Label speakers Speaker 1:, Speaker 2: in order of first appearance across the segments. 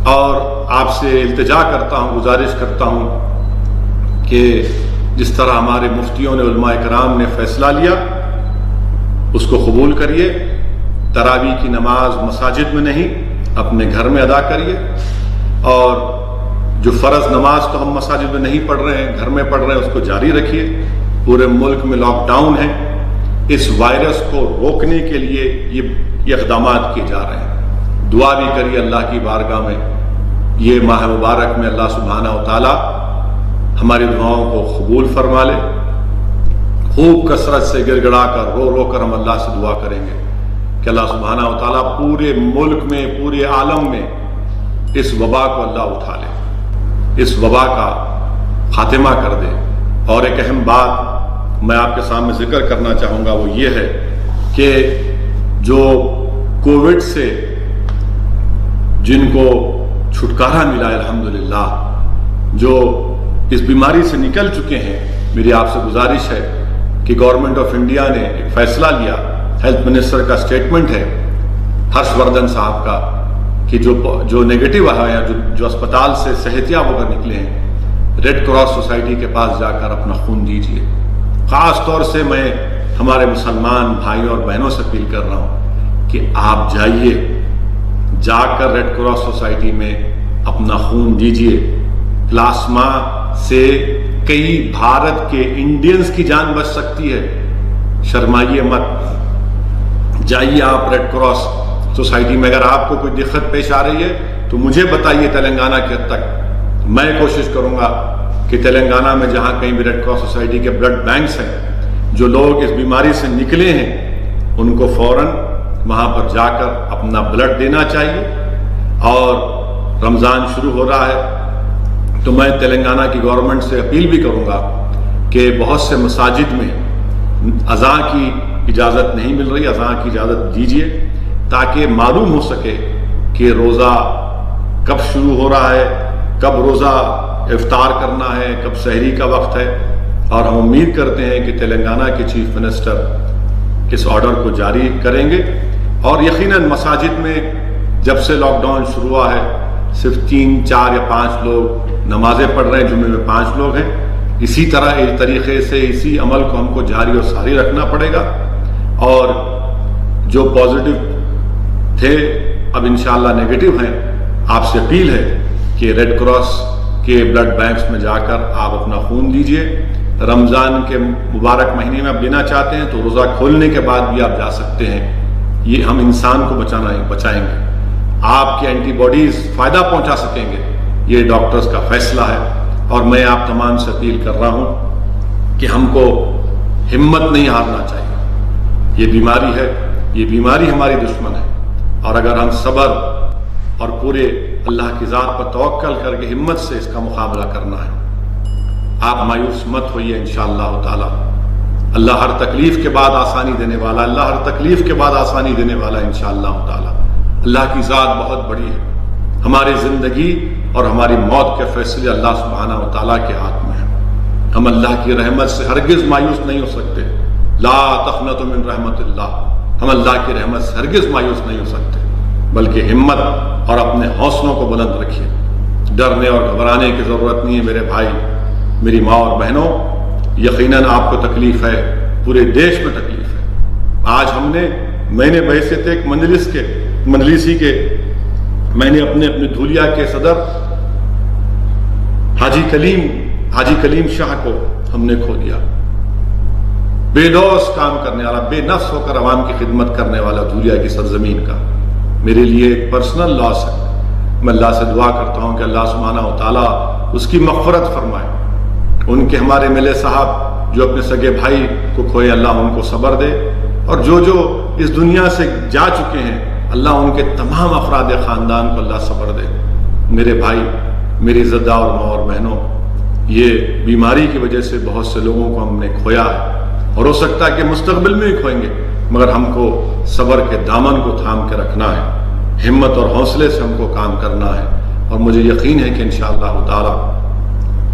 Speaker 1: اور آپ سے التجا کرتا ہوں، گزارش کرتا ہوں کہ جس طرح ہمارے مفتیوں نے، علماء کرام نے فیصلہ لیا اس کو قبول کریے۔ تراویح کی نماز مساجد میں نہیں، اپنے گھر میں ادا کریے، اور جو فرض نماز تو ہم مساجد میں نہیں پڑھ رہے ہیں، گھر میں پڑھ رہے ہیں، اس کو جاری رکھیے۔ پورے ملک میں لاک ڈاؤن ہے، اس وائرس کو روکنے کے لیے یہ اقدامات کیے جا رہے ہیں۔ دعا بھی کریے اللہ کی بارگاہ میں، یہ ماہ مبارک میں اللہ سبحانہ و تعالی ہماری دعاؤں کو قبول فرما لے۔ خوب کثرت سے گڑ گڑا کر، رو رو کر ہم اللہ سے دعا کریں گے کہ اللہ سبحانہ و تعالیٰ پورے ملک میں، پورے عالم میں اس وبا کو اللہ اٹھا لے، اس وبا کا خاتمہ کر دے۔ اور ایک اہم بات میں آپ کے سامنے ذکر کرنا چاہوں گا، وہ یہ ہے کہ جو کووڈ سے جن کو چھٹکارا ملا الحمدللہ، جو اس بیماری سے نکل چکے ہیں، میری آپ سے گزارش ہے کہ گورنمنٹ آف انڈیا نے ایک فیصلہ لیا، ہیلتھ منسٹر کا سٹیٹمنٹ ہے ہرش وردھن صاحب کا، کہ جو نیگیٹو ہے یا جو اسپتال سے صحت یاب ہو کر نکلے ہیں، ریڈ کراس سوسائٹی کے پاس جا کر اپنا خون دیجیے۔ خاص طور سے میں ہمارے مسلمان بھائیوں اور بہنوں سے اپیل کر رہا ہوں کہ آپ جائیے، جا کر ریڈ کراس سوسائٹی میں اپنا خون دیجیے۔ پلاسما سے کئی بھارت کے انڈینز کی جان بچ سکتی ہے، شرمائیے مت، جائیے آپ ریڈ کراس سوسائٹی میں۔ اگر آپ کو کوئی دقت پیش آ رہی ہے تو مجھے بتائیے تلنگانہ کے حد تک، میں کوشش کروں گا کہ تلنگانہ میں جہاں کہیں بھی ریڈ کراس سوسائٹی کے بلڈ بینکس ہیں، جو لوگ اس بیماری سے نکلے ہیں ان کو فوراً وہاں پر جا کر اپنا بلڈ دینا چاہیے۔ اور رمضان شروع ہو رہا ہے تو میں تلنگانہ کی گورنمنٹ سے اپیل بھی کروں گا کہ بہت سے مساجد میں اذان کی اجازت نہیں مل رہی، اذان کی اجازت دیجیے تاکہ معلوم ہو سکے کہ روزہ کب شروع ہو رہا ہے، کب روزہ افطار کرنا ہے، کب سحری کا وقت ہے۔ اور ہم امید کرتے ہیں کہ تلنگانہ کے چیف منسٹر اس آرڈر کو جاری کریں گے، اور یقیناً مساجد میں جب سے لاک ڈاؤن شروع ہوا ہے صرف 3، 4 یا 5 لوگ نمازیں پڑھ رہے ہیں، جمعے میں 5 لوگ ہیں۔ اسی طرح اس طریقے سے اسی عمل کو ہم کو جاری اور ساری رکھنا پڑے گا۔ اور جو پازیٹیو تھے اب انشاءاللہ نیگیٹو ہیں، آپ سے اپیل ہے کہ ریڈ کراس کے بلڈ بینکس میں جا کر آپ اپنا خون دیجیے۔ رمضان کے مبارک مہینے میں آپ لینا چاہتے ہیں تو روزہ کھولنے کے بعد بھی آپ جا سکتے ہیں، یہ ہم انسان کو بچائیں گے، آپ کے اینٹی باڈیز فائدہ پہنچا سکیں گے، یہ ڈاکٹرز کا فیصلہ ہے۔ اور میں آپ تمام سے اپیل کر رہا ہوں کہ ہم کو ہمت نہیں ہارنا چاہیے، یہ بیماری ہے، یہ بیماری ہماری دشمن ہے، اور اگر ہم صبر اور پورے اللہ کی ذات پر توکل کر کے ہمت سے اس کا مقابلہ کرنا ہے، آپ مایوس مت ہوئیے انشاءاللہ تعالی۔ اللہ ہر تکلیف کے بعد آسانی دینے والا، اللہ ہر تکلیف کے بعد آسانی دینے والا انشاءاللہ تعالی۔ اللہ کی ذات بہت بڑی ہے، ہماری زندگی اور ہماری موت کے فیصلے اللہ سبحانہ و تعالیٰ کے ہاتھ میں ہیں۔ ہم اللہ کی رحمت سے ہرگز مایوس نہیں ہو سکتے، لا تقنطوا من رحمت اللہ، ہم اللہ کی رحمت سے ہرگز مایوس نہیں ہو سکتے، بلکہ ہمت اور اپنے حوصلوں کو بلند رکھیے۔ ڈرنے اور گھبرانے کی ضرورت نہیں ہے میرے بھائی، میری ماں اور بہنوں، یقیناً آپ کو تکلیف ہے، پورے دیش میں تکلیف ہے۔ آج میں نے بحیثیت ایک مجلسی کے میں نے اپنے دھولیا کے صدر حاجی کلیم شاہ کو ہم نے کھو دیا، بے لوث کام کرنے والا، بے نفس ہو کر عوام کی خدمت کرنے والا دھولیا کی سرزمین کا میرے لیے ایک پرسنل لاس ہے۔ میں اللہ سے دعا کرتا ہوں کہ اللہ سبحانہ و تعالیٰ اس کی مغفرت فرمائے، ان کے ہمارے ملے صاحب جو اپنے سگے بھائی کو کھوئے، اللہ ان کو صبر دے، اور جو اس دنیا سے جا چکے ہیں اللہ ان کے تمام افراد خاندان کو اللہ صبر دے۔ میرے بھائی، میری عزتدار اور ماں اور بہنوں، یہ بیماری کی وجہ سے بہت سے لوگوں کو ہم نے کھویا ہے، اور ہو سکتا ہے کہ مستقبل میں بھی کھوئیں گے، مگر ہم کو صبر کے دامن کو تھام کے رکھنا ہے، ہمت اور حوصلے سے ہم کو کام کرنا ہے، اور مجھے یقین ہے کہ انشاءاللہ تعالی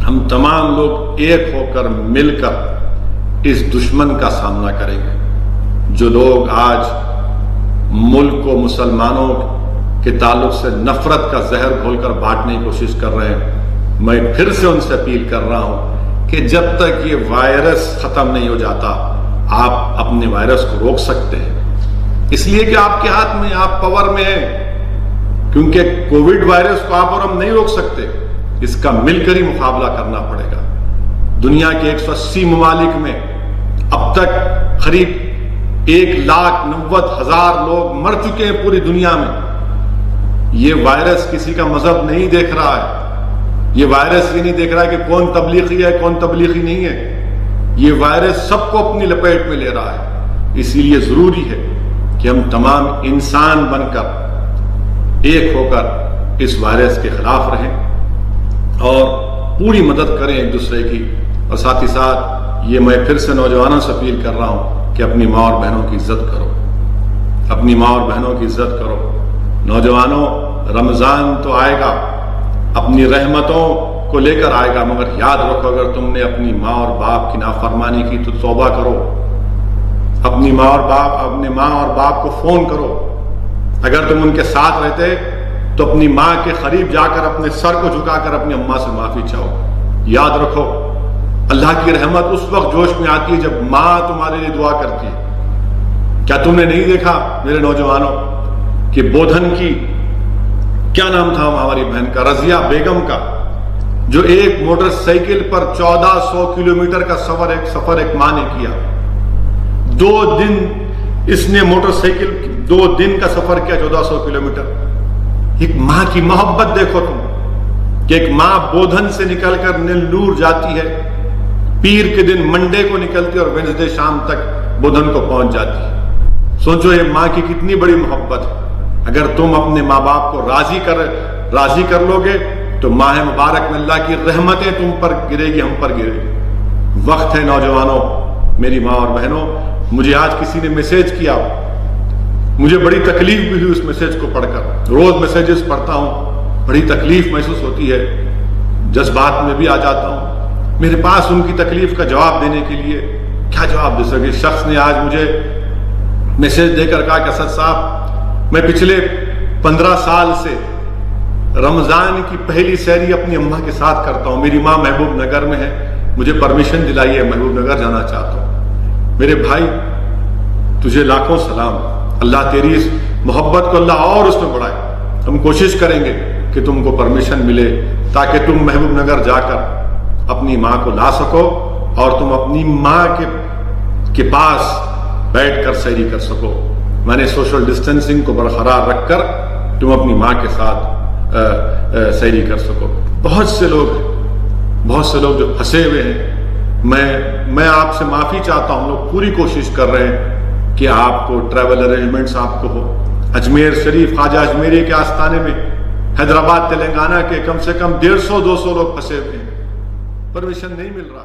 Speaker 1: ہم تمام لوگ ایک ہو کر مل کر اس دشمن کا سامنا کریں گے۔ جو لوگ آج ملک کو مسلمانوں کے تعلق سے نفرت کا زہر گھول کر بانٹنے کی کوشش کر رہے ہیں. میں پھر سے ان سے اپیل کر رہا ہوں کہ جب تک یہ وائرس ختم نہیں ہو جاتا آپ اپنے وائرس کو روک سکتے ہیں، اس لیے کہ آپ کے ہاتھ میں، آپ پاور میں ہیں. کیونکہ کووڈ وائرس کو آپ اور ہم نہیں روک سکتے، اس کا مل کر ہی مقابلہ کرنا پڑے گا. دنیا کے 180 ممالک میں اب تک قریب 1,90,000 لوگ مر چکے ہیں پوری دنیا میں. یہ وائرس کسی کا مذہب نہیں دیکھ رہا ہے، یہ وائرس یہ نہیں دیکھ رہا ہے کہ کون تبلیغی ہے کون تبلیغی نہیں ہے. یہ وائرس سب کو اپنی لپیٹ میں لے رہا ہے. اسی لیے ضروری ہے کہ ہم تمام انسان بن کر ایک ہو کر اس وائرس کے خلاف رہیں اور پوری مدد کریں ایک دوسرے کی. اور ساتھ ہی ساتھ یہ میں پھر سے نوجوانوں سے اپیل کر رہا ہوں کہ اپنی ماں اور بہنوں کی عزت کرو، اپنی ماں اور بہنوں کی عزت کرو. نوجوانوں، رمضان تو آئے گا، اپنی رحمتوں کو لے کر آئے گا، مگر یاد رکھو اگر تم نے اپنی ماں اور باپ کی نافرمانی کی تو توبہ کرو. اپنی ماں اور باپ کو فون کرو. اگر تم ان کے ساتھ رہتے تو اپنی ماں کے قریب جا کر اپنے سر کو جھکا کر اپنی اماں سے معافی چاہو. یاد رکھو اللہ کی رحمت اس وقت جوش میں آتی ہے جب ماں تمہارے لیے دعا کرتی ہے. کیا تم نے نہیں دیکھا میرے نوجوانوں کہ بودھن کی کیا نام تھا ہماری بہن کا، رضیہ بیگم کا، جو ایک موٹر سائیکل پر 1400 کلومیٹر کا سفر ایک ماں نے کیا. 2 دن اس نے موٹر سائیکل 2 دن کا سفر کیا 1400 کلومیٹر. ایک ماں کی محبت دیکھو تم کہ ایک ماں بودھن سے نکل کر نیلور جاتی ہے، پیر کے دن منڈے کو نکلتی اور وینسڈے شام تک بودھن کو پہنچ جاتی ہے. سوچو یہ ماں کی کتنی بڑی محبت ہے. اگر تم اپنے ماں باپ کو راضی کر لو گے تو ماہ مبارک میں اللہ کی رحمتیں تم پر گرے گی، ہم پر گرے گی. وقت ہے نوجوانوں، میری ماں اور بہنوں. مجھے آج کسی نے میسیج کیا، مجھے بڑی تکلیف بھی ہوئی اس میسیج کو پڑھ کر. روز میسیجز پڑھتا ہوں، بڑی تکلیف محسوس ہوتی ہے، جذبات میں بھی آ جاتا ہوں. میرے پاس ان کی تکلیف کا جواب دینے کے لیے کیا جواب دے سکے. شخص نے آج مجھے میسیج دے کر کہا کہ اسد صاحب میں پچھلے 15 سال سے رمضان کی پہلی سحری اپنی اماں کے ساتھ کرتا ہوں. میری ماں محبوب نگر میں ہے، مجھے پرمیشن دلائیے، محبوب نگر جانا چاہتا ہوں. میرے بھائی تجھے لاکھوں سلام. اللہ تیری اس محبت کو اللہ اور اس میں بڑھائے. ہم کوشش کریں گے کہ تم کو پرمیشن ملے تاکہ تم محبوب نگر جا کر اپنی ماں کو لا سکو اور تم اپنی ماں کے پاس بیٹھ کر سحری کر سکو. میں نے سوشل ڈسٹینسنگ کو برقرار رکھ کر تم اپنی ماں کے ساتھ سحری کر سکو. بہت سے لوگ جو پھنسے ہوئے ہیں، میں آپ سے معافی چاہتا ہوں. لوگ پوری کوشش کر رہے ہیں کہ آپ کو ٹریول ارینجمنٹس آپ کو ہو. اجمیر شریف خواجہ اجمیری کے آستانے میں حیدرآباد تلنگانہ کے کم سے کم 150-200 لوگ پھنسے ہوئے ہیں، پرمیشن نہیں مل رہا.